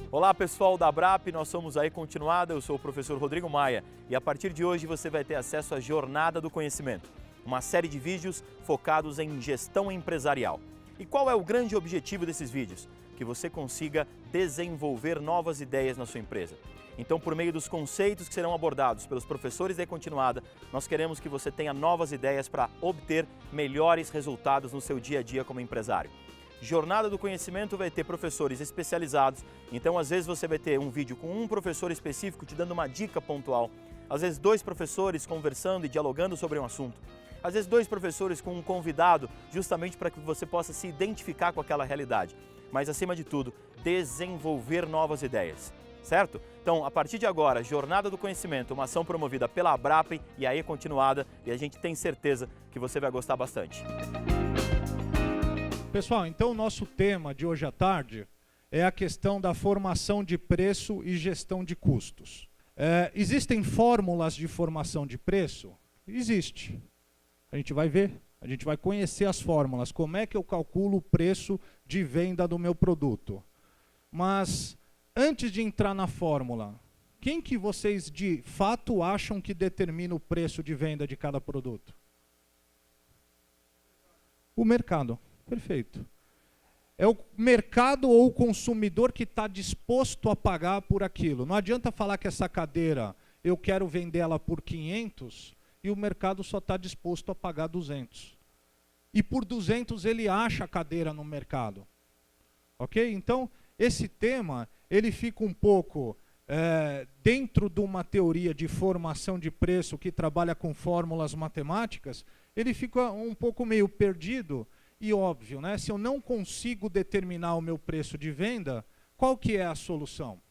Olá pessoal da Abrap, nós somos a E-Continuada, eu sou o professor Rodrigo Maia e a partir de hoje você vai ter acesso à Jornada do Conhecimento, uma série de vídeos focados em gestão empresarial. E qual é o grande objetivo desses vídeos? Que você consiga desenvolver novas ideias na sua empresa. Então, por meio dos conceitos que serão abordados pelos professores da E-Continuada, nós queremos que você tenha novas ideias para obter melhores resultados no seu dia a dia como empresário. Jornada do Conhecimento vai ter professores especializados, então às vezes você vai ter um vídeo com um professor específico te dando uma dica pontual, às vezes dois professores conversando e dialogando sobre um assunto, às vezes dois professores com um convidado justamente para que você possa se identificar com aquela realidade, mas acima de tudo, desenvolver novas ideias, certo? Então, a partir de agora, Jornada do Conhecimento, uma ação promovida pela Abrap e a E-Continuada, e a gente tem certeza que você vai gostar bastante. Pessoal, então o nosso tema de hoje à tarde é a questão da formação de preço e gestão de custos. Existem fórmulas de formação de preço? Existe. A gente vai ver, a gente vai conhecer as fórmulas, como é que eu calculo o preço de venda do meu produto. Mas, antes de entrar na fórmula, quem que vocês de fato acham que determina o preço de venda de cada produto? O mercado. Perfeito. É o mercado ou o consumidor que está disposto a pagar por aquilo. Não adianta falar que essa cadeira, eu quero vender ela por 500 e o mercado só está disposto a pagar 200. E por 200 ele acha a cadeira no mercado. Ok? Então, esse tema, ele fica um pouco dentro de uma teoria de formação de preço que trabalha com fórmulas matemáticas, ele fica um pouco meio perdido. E óbvio, né? Se eu não consigo determinar o meu preço de venda, qual que é a solução?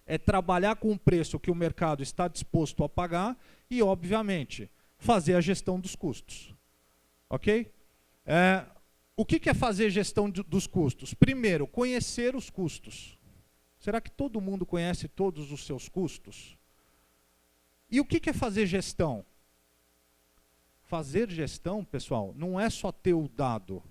É trabalhar com o preço que o mercado está disposto a pagar e, obviamente, fazer a gestão dos custos. Ok? O que é fazer gestão dos custos? Primeiro, conhecer os custos. Será que todo mundo conhece todos os seus custos? E o que é fazer gestão? Fazer gestão, pessoal, não é só ter o dado,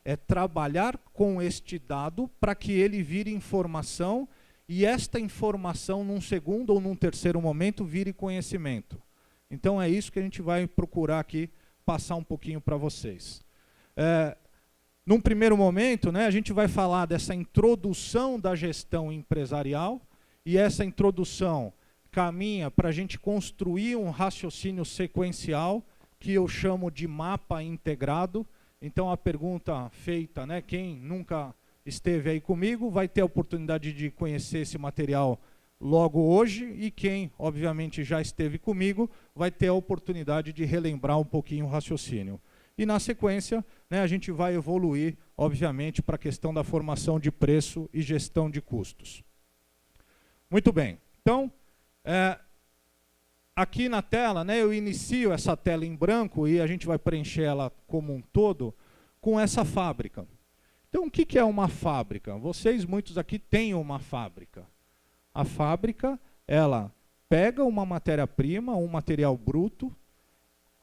é trabalhar com este dado para que ele vire informação e esta informação, num segundo ou num terceiro momento, vire conhecimento. Então é isso que a gente vai procurar aqui passar um pouquinho para vocês. Num primeiro momento, né, a gente vai falar dessa introdução da gestão empresarial e essa introdução caminha para a gente construir um raciocínio sequencial que eu chamo de mapa integrado. Então a pergunta feita, né, quem nunca esteve aí comigo vai ter a oportunidade de conhecer esse material logo hoje e quem obviamente já esteve comigo vai ter a oportunidade de relembrar um pouquinho o raciocínio. E na sequência, né, a gente vai evoluir obviamente para a questão da formação de preço e gestão de custos. Muito bem, então aqui na tela, né, eu inicio essa tela em branco e a gente vai preencher ela como um todo com essa fábrica. Então, o que é uma fábrica? Vocês, muitos aqui, têm uma fábrica. A fábrica, ela pega uma matéria-prima, um material bruto,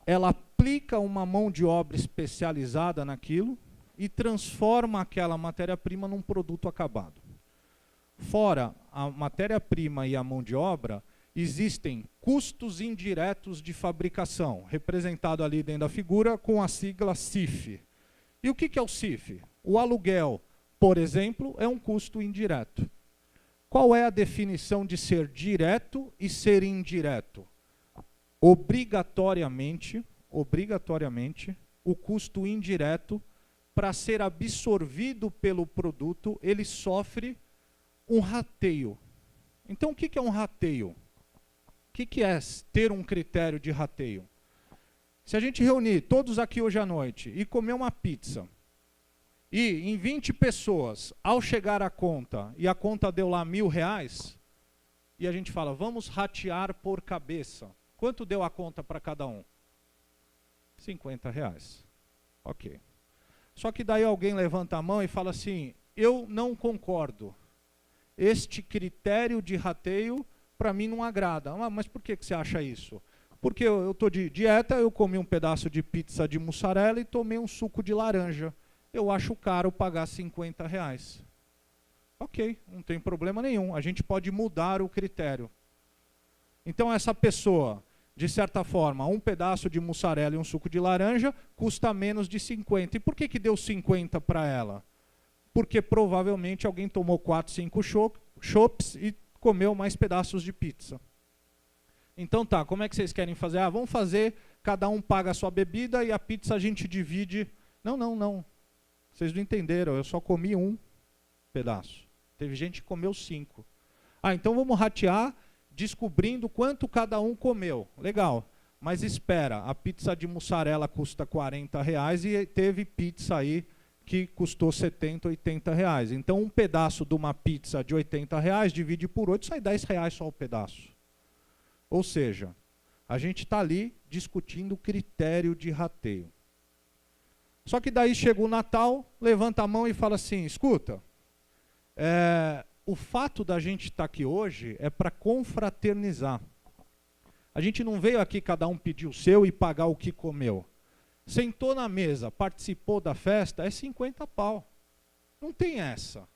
ela aplica uma mão de obra especializada naquilo e transforma aquela matéria-prima num produto acabado. Fora a matéria-prima e a mão de obra, existem custos indiretos de fabricação, representado ali dentro da figura com a sigla CIF. E o que é o CIF? O aluguel, por exemplo, é um custo indireto. Qual é a definição de ser direto e ser indireto? Obrigatoriamente, o custo indireto, para ser absorvido pelo produto, ele sofre um rateio. Então, o que é um rateio? O que é ter um critério de rateio? Se a gente reunir todos aqui hoje à noite e comer uma pizza, e em 20 pessoas, ao chegar a conta, e a conta deu lá R$1.000, e a gente fala, vamos ratear por cabeça. Quanto deu a conta para cada um? R$50. Ok. Só que daí alguém levanta a mão e fala assim, eu não concordo. Este critério de rateio para mim não agrada. Mas por que você acha isso? Porque eu estou de dieta, eu comi um pedaço de pizza de mussarela e tomei um suco de laranja. eu acho caro pagar R$50. Ok, não tem problema nenhum, a gente pode mudar o critério. Então essa pessoa, de certa forma, um pedaço de mussarela e um suco de laranja custa menos de 50. E por que deu 50 para ela? Porque provavelmente alguém tomou 4, 5 chopps e comeu mais pedaços de pizza. Então tá, como é que vocês querem fazer? Ah, vamos fazer, cada um paga a sua bebida e a pizza a gente divide. Não. Vocês não entenderam, eu só comi um pedaço. Teve gente que comeu 5. Ah, então vamos ratear, descobrindo quanto cada um comeu. Legal, mas espera, a pizza de mussarela custa R$40 e teve pizza aí que custou R$70, R$80. Então um pedaço de uma pizza de R$80 divide por 8, sai R$10 só o pedaço. Ou seja, a gente está ali discutindo o critério de rateio. Só que daí chega o Natal, levanta a mão e fala assim, escuta, o fato da gente estar aqui hoje é para confraternizar. A gente não veio aqui cada um pedir o seu e pagar o que comeu. Sentou na mesa, participou da festa, é 50 pau. Não tem essa.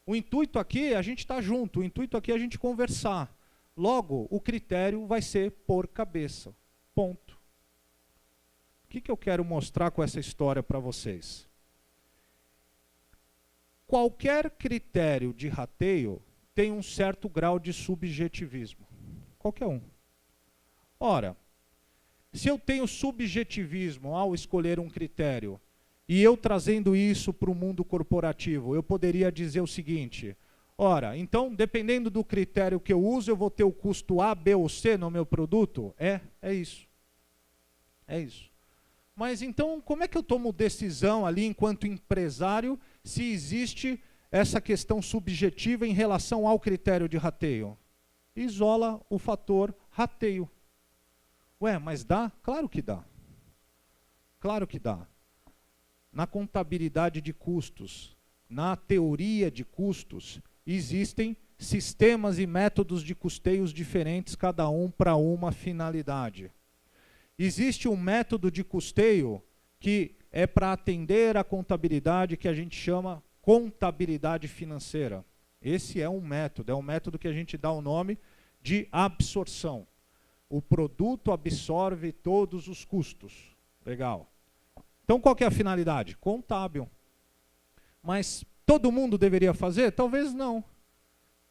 O intuito aqui é a gente estar junto, o intuito aqui é a gente conversar. Logo, o critério vai ser por cabeça. Ponto. O que eu quero mostrar com essa história para vocês? Qualquer critério de rateio tem um certo grau de subjetivismo. Qualquer um. Ora, se eu tenho subjetivismo ao escolher um critério, e eu trazendo isso para o mundo corporativo, eu poderia dizer o seguinte, ora, então, dependendo do critério que eu uso, eu vou ter o custo A, B ou C no meu produto? É isso. É isso. Mas então, como é que eu tomo decisão ali enquanto empresário se existe essa questão subjetiva em relação ao critério de rateio? Isola o fator rateio. Ué, mas dá? Claro que dá. Claro que dá. Na contabilidade de custos, na teoria de custos, existem sistemas e métodos de custeios diferentes, cada um para uma finalidade. Existe um método de custeio que é para atender a contabilidade que a gente chama contabilidade financeira. Esse é um método que a gente dá o nome de absorção. O produto absorve todos os custos. Legal. Então qual que é a finalidade? Contábil. Mas todo mundo deveria fazer? Talvez não.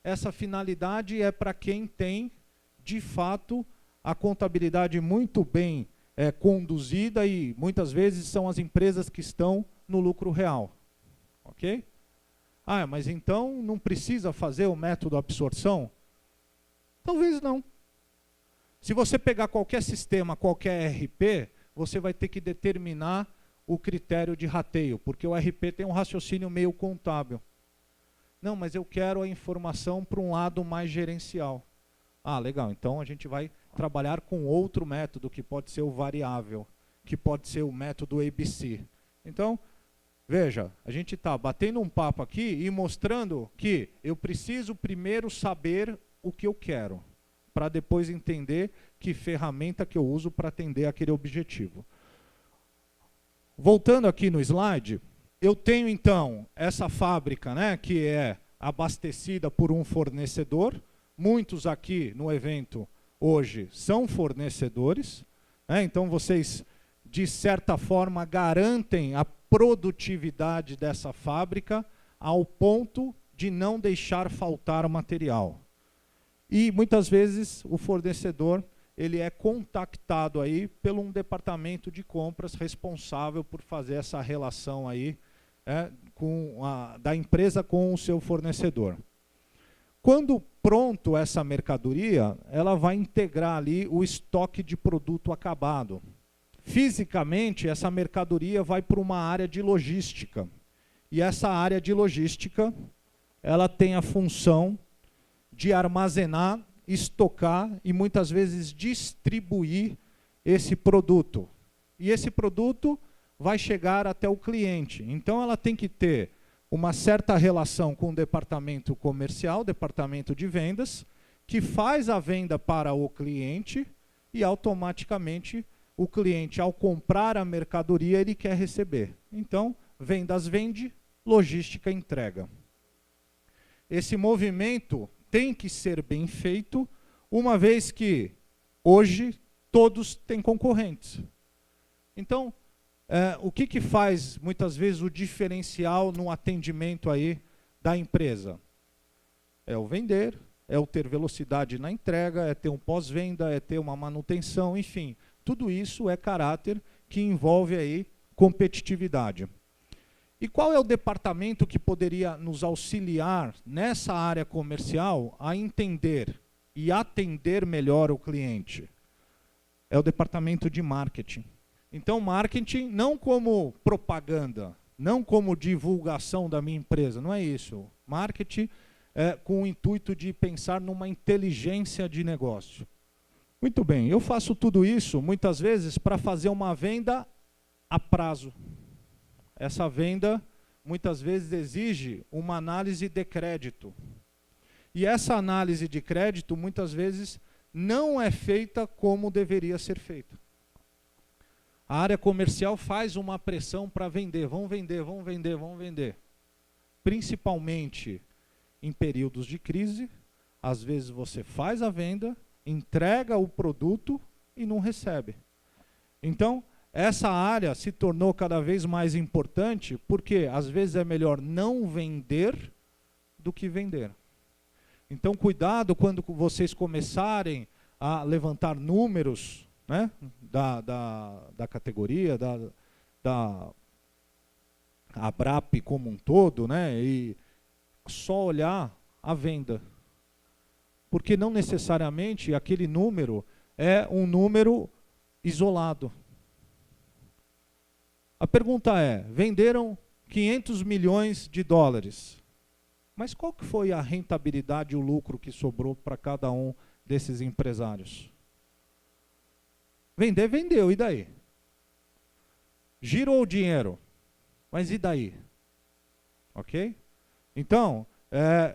Essa finalidade é para quem tem, de fato, a contabilidade muito bem conduzida e muitas vezes são as empresas que estão no lucro real. Ok? Ah, mas então não precisa fazer o método absorção? Talvez não. Se você pegar qualquer sistema, qualquer RP, você vai ter que determinar o critério de rateio, porque o RP tem um raciocínio meio contábil. Não, mas eu quero a informação para um lado mais gerencial. Ah, legal, então a gente vai trabalhar com outro método, que pode ser o variável, que pode ser o método ABC. Então, veja, a gente está batendo um papo aqui e mostrando que eu preciso primeiro saber o que eu quero, para depois entender que ferramenta que eu uso para atender aquele objetivo. Voltando aqui no slide, eu tenho então essa fábrica, né, que é abastecida por um fornecedor. Muitos aqui no evento hoje são fornecedores, né, então vocês, de certa forma, garantem a produtividade dessa fábrica ao ponto de não deixar faltar material. E muitas vezes o fornecedor ele é contactado aí pelo um departamento de compras responsável por fazer essa relação aí da empresa com o seu fornecedor. Quando pronto essa mercadoria, ela vai integrar ali o estoque de produto acabado. Fisicamente, essa mercadoria vai para uma área de logística. E essa área de logística, ela tem a função de armazenar, estocar e muitas vezes distribuir esse produto. E esse produto vai chegar até o cliente. Então ela tem que ter uma certa relação com o departamento comercial, departamento de vendas, que faz a venda para o cliente e automaticamente o cliente, ao comprar a mercadoria, ele quer receber. Então, vendas vende, logística entrega. Esse movimento tem que ser bem feito, uma vez que hoje todos têm concorrentes. Então, o que faz muitas vezes o diferencial no atendimento aí da empresa? É o vender, é o ter velocidade na entrega, é ter um pós-venda, é ter uma manutenção, enfim. Tudo isso é caráter que envolve aí competitividade. E qual é o departamento que poderia nos auxiliar nessa área comercial a entender e atender melhor o cliente? É o departamento de marketing. Então, marketing não como propaganda, não como divulgação da minha empresa, não é isso. Marketing é com o intuito de pensar numa inteligência de negócio. Muito bem, eu faço tudo isso, muitas vezes, para fazer uma venda a prazo. Essa venda, muitas vezes, exige uma análise de crédito. E essa análise de crédito, muitas vezes, não é feita como deveria ser feita. A área comercial faz uma pressão para vender, vão vender, vão vender, vão vender. Principalmente em períodos de crise, às vezes você faz a venda, entrega o produto e não recebe. Então, essa área se tornou cada vez mais importante, porque às vezes é melhor não vender do que vender. Então, cuidado quando vocês começarem a levantar números, né, da categoria, da Abrap como um todo, né, e só olhar a venda. Porque não necessariamente aquele número é um número isolado. A pergunta é, venderam 500 milhões de dólares, mas qual que foi a rentabilidade e o lucro que sobrou para cada um desses empresários? Vender, vendeu, e daí? Girou o dinheiro, mas e daí? Ok? Então,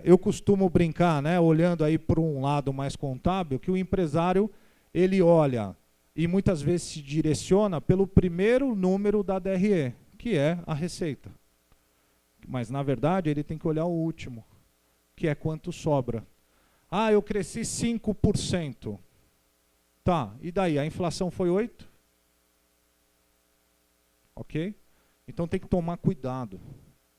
eu costumo brincar, né, olhando aí por um lado mais contábil, que o empresário, ele olha e muitas vezes se direciona pelo primeiro número da DRE, que é a receita. Mas, na verdade, ele tem que olhar o último, que é quanto sobra. Ah, eu cresci 5%. Tá, e daí? A inflação foi 8%? Ok? Então tem que tomar cuidado.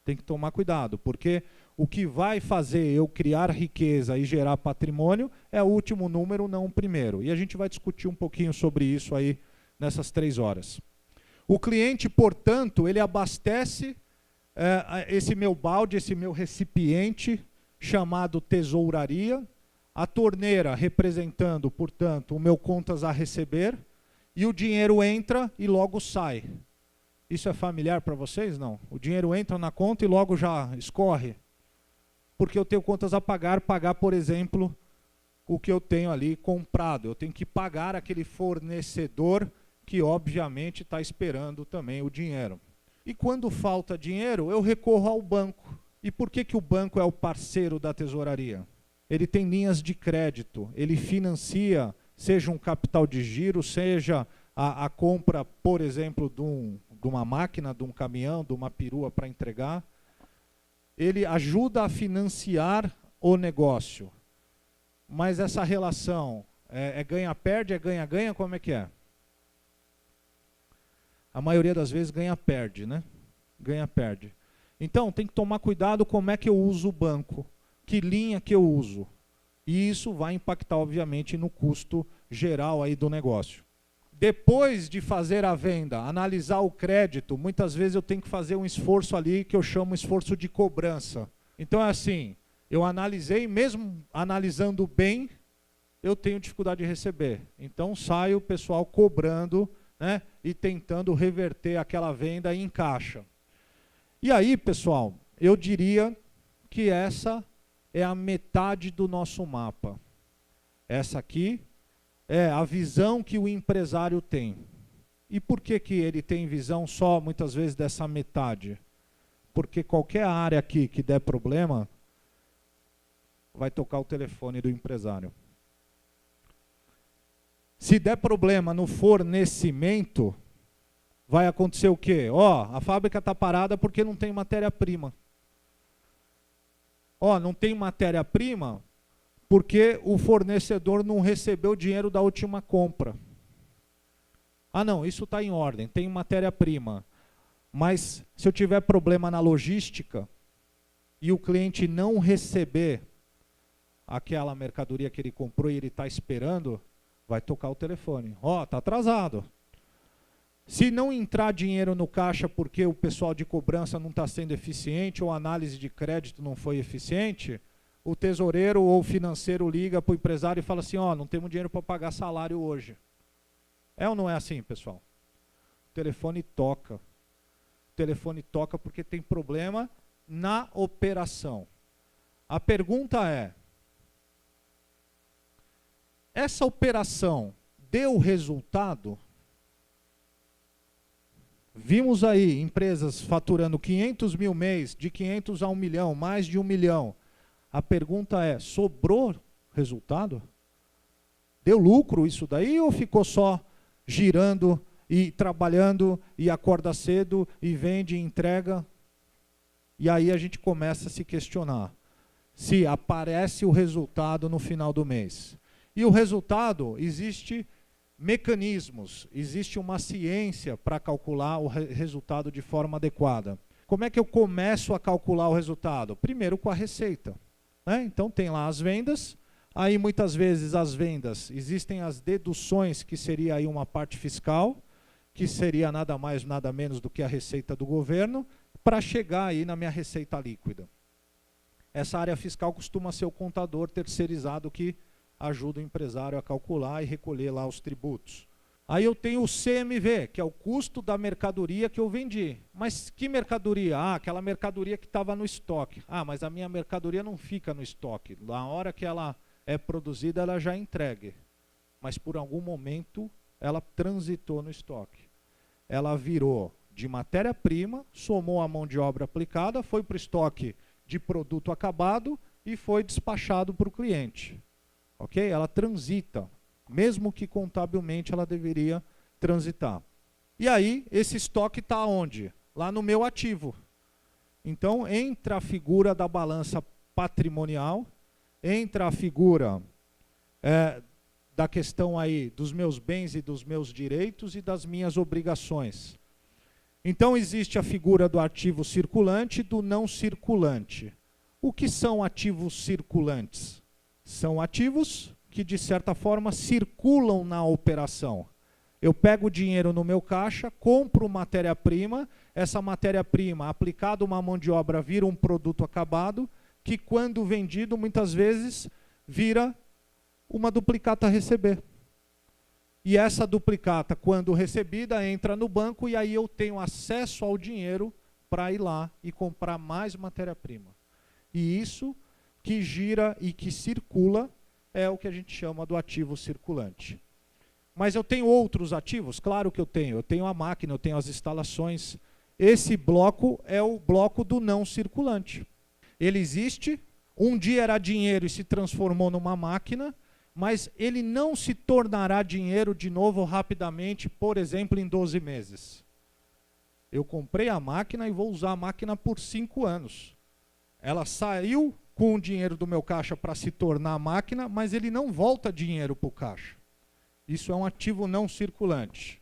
Tem que tomar cuidado, porque o que vai fazer eu criar riqueza e gerar patrimônio é o último número, não o primeiro. E a gente vai discutir um pouquinho sobre isso aí nessas 3 horas. O cliente, portanto, ele abastece esse meu balde, esse meu recipiente, chamado tesouraria, a torneira representando, portanto, o meu contas a receber, e o dinheiro entra e logo sai. Isso é familiar para vocês? Não. O dinheiro entra na conta e logo já escorre. Porque eu tenho contas a pagar, por exemplo, o que eu tenho ali comprado. Eu tenho que pagar aquele fornecedor que, obviamente, está esperando também o dinheiro. E quando falta dinheiro, eu recorro ao banco. E por que o banco é o parceiro da tesouraria? Ele tem linhas de crédito, ele financia, seja um capital de giro, seja a compra, por exemplo, de uma máquina, de um caminhão, de uma perua para entregar. Ele ajuda a financiar o negócio. Mas essa relação é ganha-perde, é ganha-ganha, como é que é? A maioria das vezes ganha-perde, né? Ganha-perde. Então, tem que tomar cuidado como é que eu uso o banco, que linha que eu uso. E isso vai impactar, obviamente, no custo geral aí do negócio. Depois de fazer a venda, analisar o crédito, muitas vezes eu tenho que fazer um esforço ali que eu chamo esforço de cobrança. Então é assim, eu analisei, mesmo analisando bem, eu tenho dificuldade de receber. Então sai o pessoal cobrando, né, e tentando reverter aquela venda em caixa. E aí, pessoal, eu diria que essa é a metade do nosso mapa. Essa aqui é a visão que o empresário tem. E por que ele tem visão só, muitas vezes, dessa metade? Porque qualquer área aqui que der problema, vai tocar o telefone do empresário. Se der problema no fornecimento, vai acontecer o quê? A fábrica está parada porque não tem matéria-prima. Não tem matéria-prima porque o fornecedor não recebeu o dinheiro da última compra. Não, isso está em ordem, tem matéria-prima. Mas se eu tiver problema na logística e o cliente não receber aquela mercadoria que ele comprou e ele está esperando, vai tocar o telefone. Está atrasado. Se não entrar dinheiro no caixa porque o pessoal de cobrança não está sendo eficiente ou a análise de crédito não foi eficiente, o tesoureiro ou o financeiro liga para o empresário e fala assim, não temos dinheiro para pagar salário hoje. É ou não é assim, pessoal? O telefone toca. O telefone toca porque tem problema na operação. A pergunta é, essa operação deu resultado? Vimos aí empresas faturando 500 mil mês, de 500 a 1 milhão, mais de 1 milhão. A pergunta é, sobrou resultado? Deu lucro isso daí ou ficou só girando e trabalhando e acorda cedo e vende e entrega? E aí a gente começa a se questionar se aparece o resultado no final do mês. E o resultado, existe mecanismos, existe uma ciência para calcular o resultado de forma adequada. Como é que eu começo a calcular o resultado? Primeiro com a receita. Então tem lá as vendas, aí muitas vezes as vendas, existem as deduções, que seria aí uma parte fiscal, que seria nada mais, nada menos do que a receita do governo, para chegar aí na minha receita líquida. Essa área fiscal costuma ser o contador terceirizado que ajuda o empresário a calcular e recolher lá os tributos. Aí eu tenho o CMV, que é o custo da mercadoria que eu vendi. Mas que mercadoria? Aquela mercadoria que estava no estoque. Mas a minha mercadoria não fica no estoque. Na hora que ela é produzida, ela já é entregue. Mas por algum momento, ela transitou no estoque. Ela virou de matéria-prima, somou a mão de obra aplicada, foi para o estoque de produto acabado e foi despachado para o cliente. Ok? Ela transita. Mesmo que contabilmente ela deveria transitar. E aí, esse estoque está onde? Lá no meu ativo. Então, entra a figura da balança patrimonial, entra a figura da questão aí dos meus bens e dos meus direitos e das minhas obrigações. Então, existe a figura do ativo circulante e do não circulante. O que são ativos circulantes? São ativos que, de certa forma, circulam na operação. Eu pego o dinheiro no meu caixa, compro matéria-prima, essa matéria-prima, aplicada uma mão de obra, vira um produto acabado, que, quando vendido, muitas vezes, vira uma duplicata a receber. E essa duplicata, quando recebida, entra no banco e aí eu tenho acesso ao dinheiro para ir lá e comprar mais matéria-prima. E isso que gira e que circula é o que a gente chama do ativo circulante. Mas eu tenho outros ativos? Claro que eu tenho. Eu tenho a máquina, eu tenho as instalações. Esse bloco é o bloco do não circulante. Ele existe, um dia era dinheiro e se transformou numa máquina, mas ele não se tornará dinheiro de novo rapidamente, por exemplo, em 12 meses. Eu comprei a máquina e vou usar a máquina por 5 anos. Ela saiu com o dinheiro do meu caixa para se tornar máquina, mas ele não volta dinheiro para o caixa. Isso é um ativo não circulante.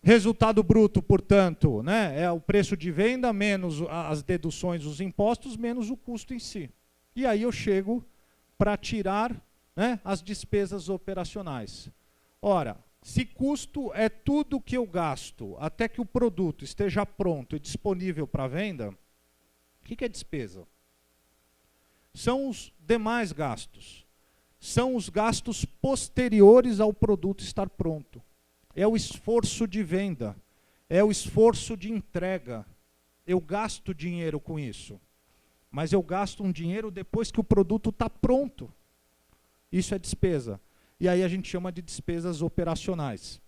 Resultado bruto, portanto, é o preço de venda menos as deduções, os impostos, menos o custo em si. E aí eu chego para tirar as despesas operacionais. Ora, se custo é tudo que eu gasto até que o produto esteja pronto e disponível para venda, o que é despesa? São os demais gastos. São os gastos posteriores ao produto estar pronto. É o esforço de venda. É o esforço de entrega. Eu gasto dinheiro com isso. Mas eu gasto um dinheiro depois que o produto está pronto. Isso é despesa. E aí a gente chama de despesas operacionais.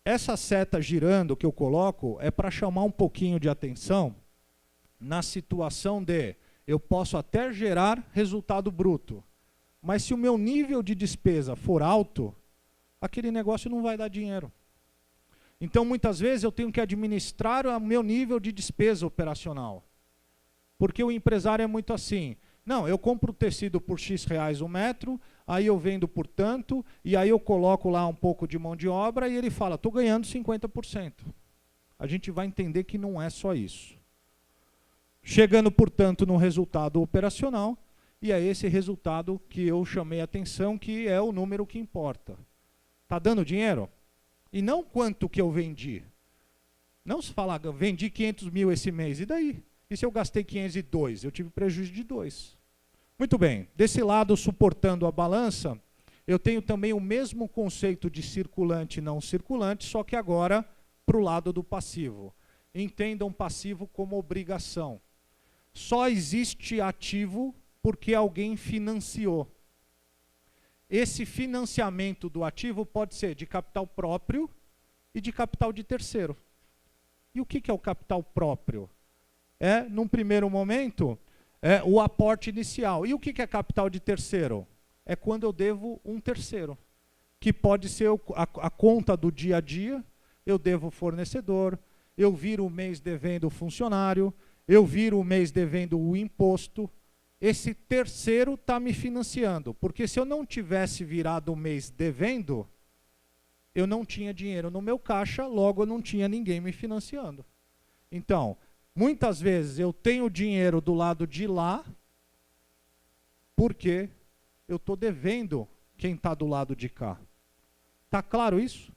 Essa seta girando que eu coloco é para chamar um pouquinho de atenção na situação de eu posso até gerar resultado bruto, mas se o meu nível de despesa for alto, aquele negócio não vai dar dinheiro. Então, muitas vezes, eu tenho que administrar o meu nível de despesa operacional. Porque o empresário é muito assim. Não, eu compro o tecido por X reais o metro, aí eu vendo por tanto, e aí eu coloco lá um pouco de mão de obra, e ele fala, estou ganhando 50%. A gente vai entender que não é só isso. Chegando, portanto, no resultado operacional, e é esse resultado que eu chamei a atenção, que é o número que importa. Está dando dinheiro? E não quanto que eu vendi. Não se fala, vendi 500 mil esse mês, e daí? E se eu gastei 502? Eu tive prejuízo de 2. Muito bem, desse lado, suportando a balança, eu tenho também o mesmo conceito de circulante e não circulante, só que agora para o lado do passivo. Entendam passivo como obrigação. Só existe ativo porque alguém financiou. Esse financiamento do ativo pode ser de capital próprio e de capital de terceiro. E o que é o capital próprio? Num primeiro momento, o aporte inicial. E o que é capital de terceiro? É quando eu devo um terceiro, que pode ser a conta do dia a dia, eu devo o fornecedor, eu viro o mês devendo o funcionário, eu viro o mês devendo o imposto. Esse terceiro está me financiando, porque se eu não tivesse virado o mês devendo, eu não tinha dinheiro no meu caixa, logo eu não tinha ninguém me financiando. Então, muitas vezes eu tenho dinheiro do lado de lá, porque eu estou devendo quem está do lado de cá. Está claro isso?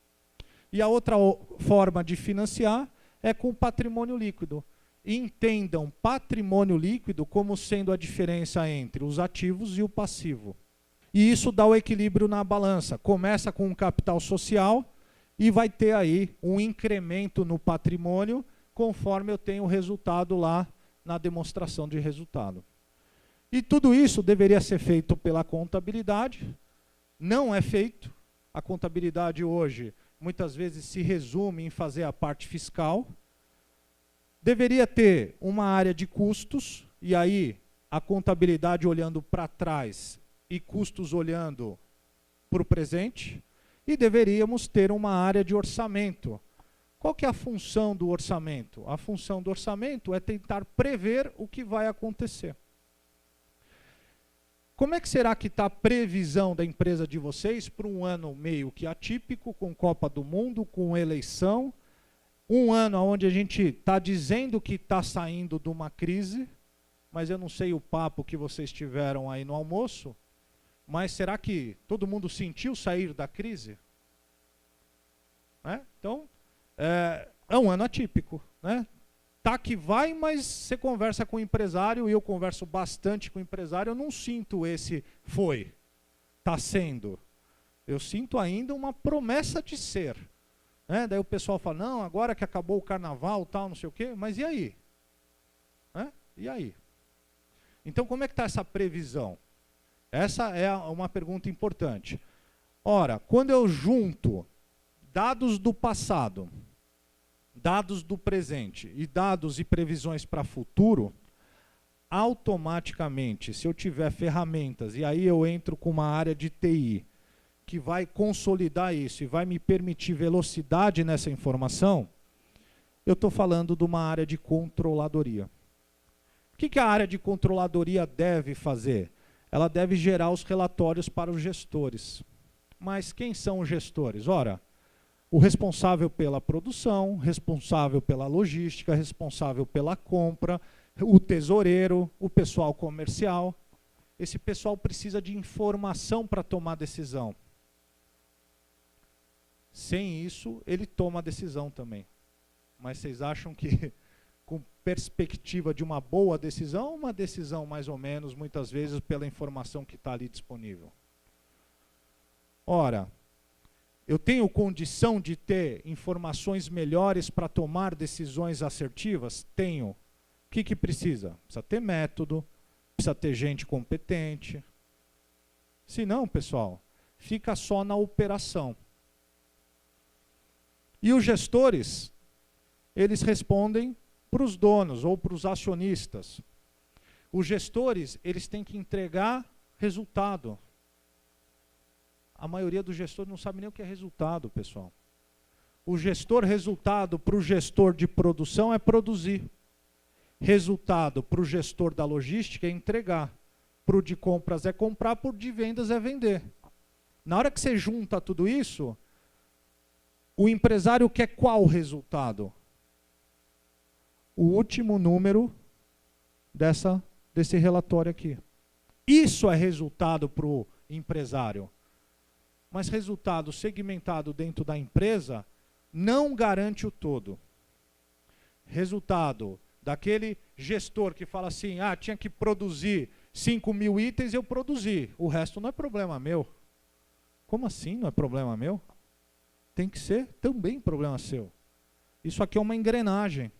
E a outra forma de financiar é com patrimônio líquido. Entendam patrimônio líquido como sendo a diferença entre os ativos e o passivo. E isso dá o equilíbrio na balança. Começa com um capital social e vai ter aí um incremento no patrimônio conforme eu tenho o resultado lá na demonstração de resultado. E tudo isso deveria ser feito pela contabilidade. Não é feito. A contabilidade hoje muitas vezes se resume em fazer a parte fiscal. Deveria ter uma área de custos, e aí a contabilidade olhando para trás e custos olhando para o presente, e deveríamos ter uma área de orçamento. Qual que é a função do orçamento? A função do orçamento é tentar prever o que vai acontecer. Como é que será que está a previsão da empresa de vocês para um ano meio que atípico, com Copa do Mundo, com eleição, um ano onde a gente está dizendo que está saindo de uma crise, mas eu não sei o papo que vocês tiveram aí no almoço, mas será que todo mundo sentiu sair da crise? Então, é um ano atípico. Tá que vai, mas você conversa com o empresário, e eu converso bastante com o empresário, eu não sinto esse foi, está sendo. Eu sinto ainda uma promessa de ser. Daí o pessoal fala, não, agora que acabou o carnaval, tal, não sei o quê, mas e aí? E aí? Então, como é que está essa previsão? Essa é uma pergunta importante. Ora, quando eu junto dados do passado, dados do presente e dados e previsões para futuro, automaticamente, se eu tiver ferramentas, e aí eu entro com uma área de TI, que vai consolidar isso e vai me permitir velocidade nessa informação, eu estou falando de uma área de controladoria. O que a área de controladoria deve fazer? Ela deve gerar os relatórios para os gestores. Mas quem são os gestores? Ora, o responsável pela produção, responsável pela logística, responsável pela compra, o tesoureiro, o pessoal comercial. Esse pessoal precisa de informação para tomar decisão. Sem isso, ele toma a decisão também. Mas vocês acham que, com perspectiva de uma boa decisão, uma decisão mais ou menos, muitas vezes, pela informação que está ali disponível? Ora, eu tenho condição de ter informações melhores para tomar decisões assertivas? Tenho. O que precisa? Precisa ter método, precisa ter gente competente. Se não, pessoal, fica só na operação. E os gestores, eles respondem para os donos ou para os acionistas. Os gestores, eles têm que entregar resultado. A maioria dos gestores não sabe nem o que é resultado, pessoal. O resultado para o gestor de produção é produzir. Resultado para o gestor da logística é entregar. Para o de compras é comprar, para o de vendas é vender. Na hora que você junta tudo isso, o empresário quer qual resultado? O último número desse relatório aqui. Isso é resultado para o empresário. Mas resultado segmentado dentro da empresa não garante o todo. Resultado daquele gestor que fala assim, tinha que produzir 5.000 itens, eu produzi. O resto não é problema meu. Como assim não é problema meu? Tem que ser também problema seu. Isso aqui é uma engrenagem.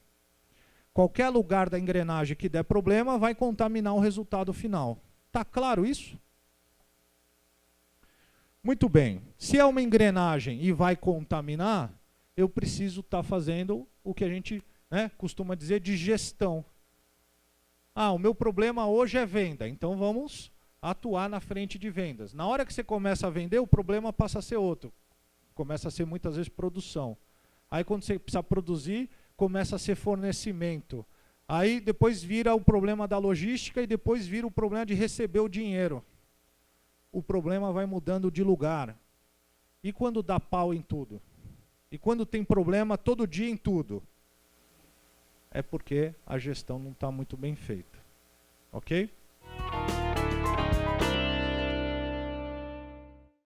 Qualquer lugar da engrenagem que der problema vai contaminar o resultado final. Tá claro isso? Muito bem. Se é uma engrenagem e vai contaminar, eu preciso estar fazendo o que a gente costuma dizer de gestão. O meu problema hoje é venda, então vamos atuar na frente de vendas. Na hora que você começa a vender, o problema passa a ser outro. Começa a ser muitas vezes produção. Aí quando você precisa produzir, começa a ser fornecimento. Aí depois vira o problema da logística e depois vira o problema de receber o dinheiro. O problema vai mudando de lugar. E quando dá pau em tudo? E quando tem problema todo dia em tudo? É porque a gestão não está muito bem feita. Ok?